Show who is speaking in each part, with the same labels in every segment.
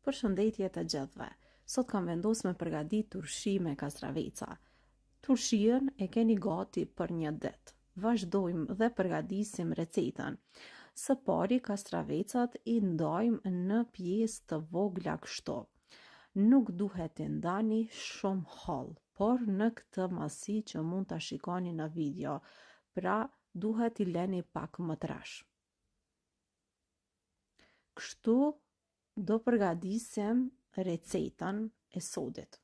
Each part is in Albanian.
Speaker 1: Përshëndetje të gjithëve. Sot kam vendosur me përgatit turshi me kastraveca. Turshinë e keni gati për një ditë. Vazhdojmë dhe përgatisim recetën. Së pari kastravecat i ndajmë në pjesë të vogla kështu. Nuk duhet të ndani shumë holl, por në këtë masi që mund ta shikoni në video. Pra duhet i leni pak më trash. Kështu do përgatisim recetën e sodit.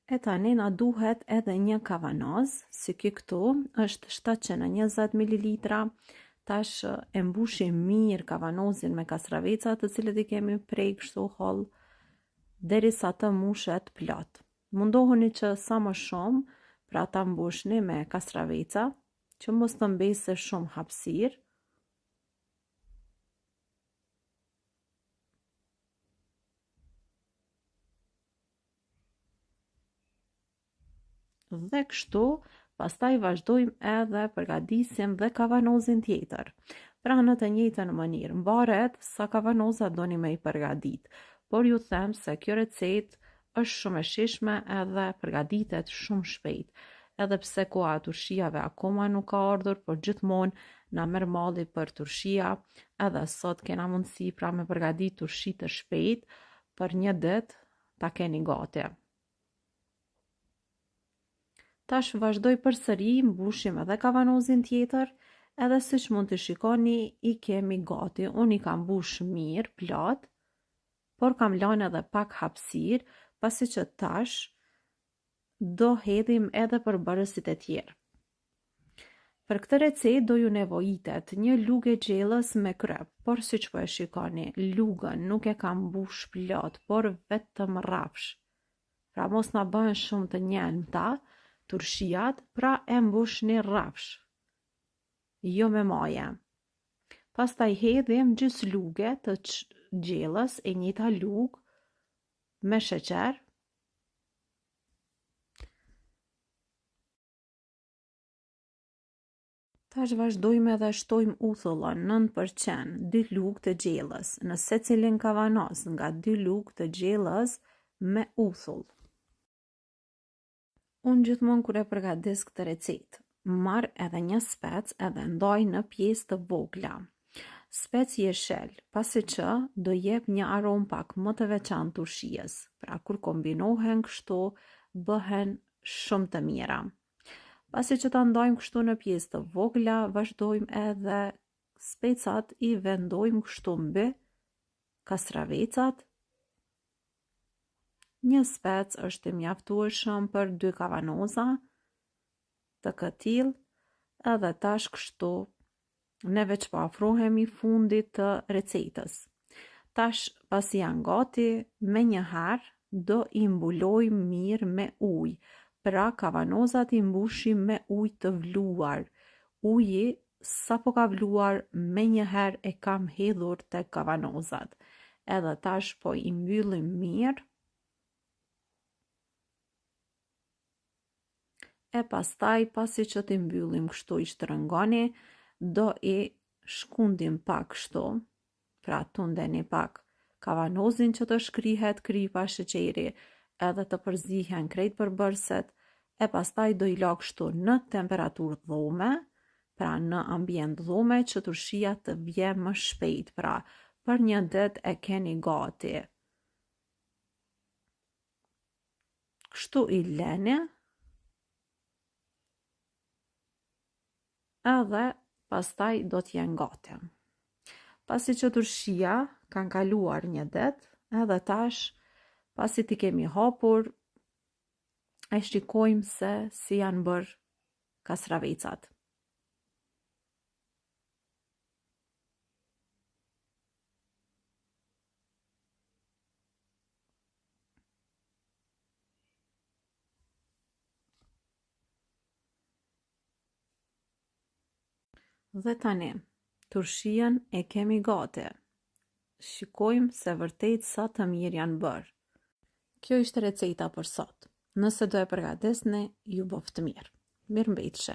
Speaker 1: E tani na duhet edhe një kavanoz, si këtu është 720 ml. Tash e mbushim mirë kavanozin me kastravecat të cilët i kemi prej kështu holl derisa të mbushet plot. Mundohuni që sa më shumë pra ta mbushni me kastraveca, që mos të mbese shumë hapësirë. Dhe kështu, pastaj vazhdojmë edhe përgatisim dhe kavanozin tjetër. Pra në të njëjtën mënyrë, mbaret sa kavanoza doni me i përgatit. Por ju them se kjo recetë është shumë e shijshme edhe përgatitet shumë shpejt. Edhe pse koha e turshijave akoma nuk ka ardhur, por gjithmonë na merr malli për turshia, edhe sot kena mundësi pra me përgatit turshi të shpejt, për një ditë ta keni gati. Tash vazhdoj përsëri, mbushim edhe kavanozin tjetër, edhe siç mund të shikoni i kemi gati. Unë i kam mbush mirë, plot, por kam lënë edhe pak hapësirë, pasi që tash do hedhim edhe përbërësit e tjerë. Për këtë recetë do ju nevojitet një lugë gjellës me kryp, por siç po e shikoni, lugën nuk e kam mbush plot, por vetëm rrafsh. Pra mos na bëhen shumë të njelmta turshijat, pra e mbushni rrafsh, jo me maje. Pastaj hedhim gjys luge të gjellës e njëjta lugë me sheqer. Tash vazhdojmë edhe shtojmë uthullën 9%, 2 lugë të gjellës, në secilin kavanoz nga 2 lugë të gjellës me uthull. Unë gjithmonë kur e përgatis këtë recetë, marr edhe një spec edhe ndoj në pjesë të vogla. Spec jeshel, pasi që do jep një aromë pak më të veçantë turshijës. Pra kur kombinohen kështu, bëhen shumë të mira. Pasi që ta ndojmë kështu në pjesë të vogla, vazhdojmë edhe specat i vendojmë kështu mbi kastravecat. Një spec është i mjaftueshëm për 2 kavanoza të këtill, edhe tash kështu neve që po afrohemi fundit të recetës. Tash pasi janë gati, me njëherë do i mbulojmë mirë me ujë. Pra kavanozat i mbushim me ujë të vluar. Uji sa po ka vluar, me njëherë e kam hedhur tek kavanozat. Edhe tash po i mbyllim mirë. E pastaj, pasi që t'i mbyllim kështu i shtrëngoni, do i shkundim pak kështu, pra tundeni pak kavanozin që të shkrihet kripa sheqeri, edhe të përzihen krejt përbërëset, e pastaj do i la kështu në temperaturë dhome, pra në ambient dhome që turshia të vjen më shpejt, pra për një ditë e keni gati. Kështu i leni, edhe pastaj do t'jen gati. Pasi që turshia kanë kaluar një ditë, edhe tash, pasi t'i kemi hapur, e shikojmë se si janë bërë kastravecat. Dhe tani, turshien e kemi gati. Shikojmë se vërtet sa të mirë janë bërë. Kjo ishte receta për sot. Nëse do e përgatisni, ju boft mirë. Mirëmbëjtje.